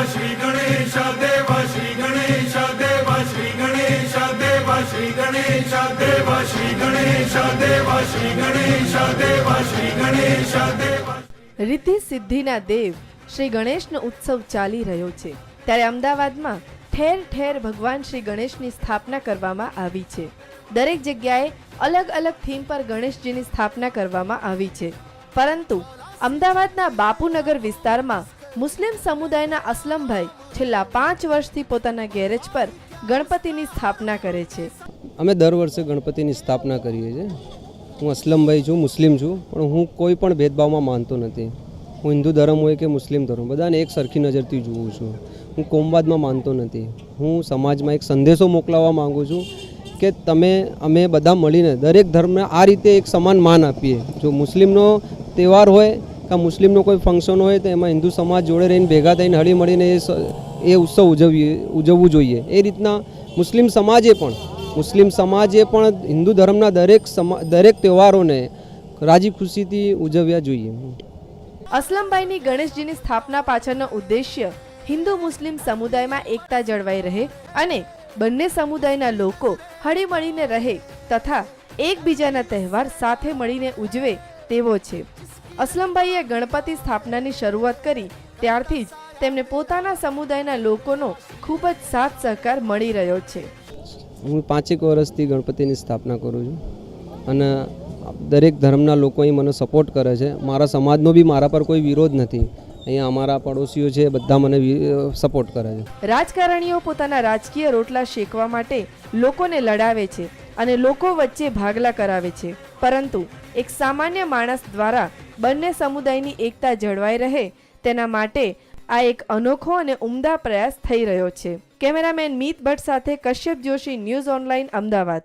શ્રી ગણેશ દેવ શ્રી ગણેશ દેવ શ્રી ગણેશ દેવ શ્રી ગણેશ દેવ શ્રી ગણેશ દેવ શ્રી ગણેશ દેવ શ્રી ગણેશ દેવ। રિદ્ધિ સિદ્ધિના દેવ શ્રી ગણેશનો ઉત્સવ ચાલી રહ્યો છે, ત્યારે અમદાવાદમાં ઠેર ઠેર ભગવાન શ્રી ગણેશની સ્થાપના કરવામાં આવી છે। દરેક જગ્યાએ અલગ અલગ થીમ પર ગણેશજીની સ્થાપના કરવામાં આવી છે, પરંતુ અમદાવાદના બાપુનગર વિસ્તારમાં મુસ્લિમ સમુદાયના અસલમભાઈ છેલ્લા 5 વર્ષથી પોતાના ગેરેજ પર ગણપતિની સ્થાપના કરે છે। અમે દર વર્ષે ગણપતિની સ્થાપના કરીએ છીએ। હું અસલમભાઈ છું, મુસ્લિમ છું, પણ હું કોઈ પણ ભેદભાવમાં માનતો નથી। હું હિન્દુ ધર્મ હોય કે મુસ્લિમ ધર્મ બધાને એક સરખી નજરથી જોઉં છું। હું કોમવાદમાં માનતો નથી। હું સમાજમાં એક સંદેશો મોકલાવવા માગું છું કે અમે બધા મળીને દરેક ધર્મને આ રીતે એક સમાન માન આપીએ। જો મુસ્લિમનો તહેવાર હોય કે મુસ્લિમનો કોઈ ફંક્શન હોય તો એમાં હિન્દુ સમાજ જોડે રહીને ભેગા થઈને હળી મળીને એ ઉત્સવ ઉજવવું જોઈએ। એ રીતના મુસ્લિમ સમાજે પણ હિન્દુ ધર્મના દરેક તહેવારોને રાજી ખુશીથી ઉજવ્યા જોઈએ। અસલમભાઈની ગણેશજીની સ્થાપના પાછળનો ઉદ્દેશ્ય હિન્દુ મુસ્લિમ સમુદાયમાં એકતા જળવાઈ રહે અને બંને સમુદાયના લોકો હળી મળીને રહે તથા એકબીજાના તહેવાર સાથે મળીને ઉજવે તેવો છે। અસલમભાઈએ ગણપતિ સ્થાપનાની શરૂઆત કરી ત્યારથી જ તેમને પોતાના સમુદાયના લોકોનો ખૂબ જ સાથ સહકાર મળી રહ્યો છે। હું 5 વર્ષથી ગણપતિની સ્થાપના કરું છું અને દરેક ધર્મના લોકો અહીં મને સપોર્ટ કરે છે। મારા સમાજનો બી મારા પર કોઈ વિરોધ નથી। અહીંયા અમારા પડોશીઓ છે બધા મને સપોર્ટ કરે છે। રાજકારણીઓ પોતાના રાજકીય રોટલા શેકવા માટે લોકોને લડાવે છે અને લોકો વચ્ચે ભાગલા કરાવે છે, પરંતુ એક સામાન્ય માણસ દ્વારા બંને સમુદાયની એકતા જળવાઈ રહે તેના માટે આ એક અનોખો અને ઉમદા પ્રયાસ થઈ રહ્યો છે। કેમેરામેન મીત ભટ્ટ સાથે કશ્યપ જોશી, ન્યૂઝ ઓનલાઈન, અમદાવાદ।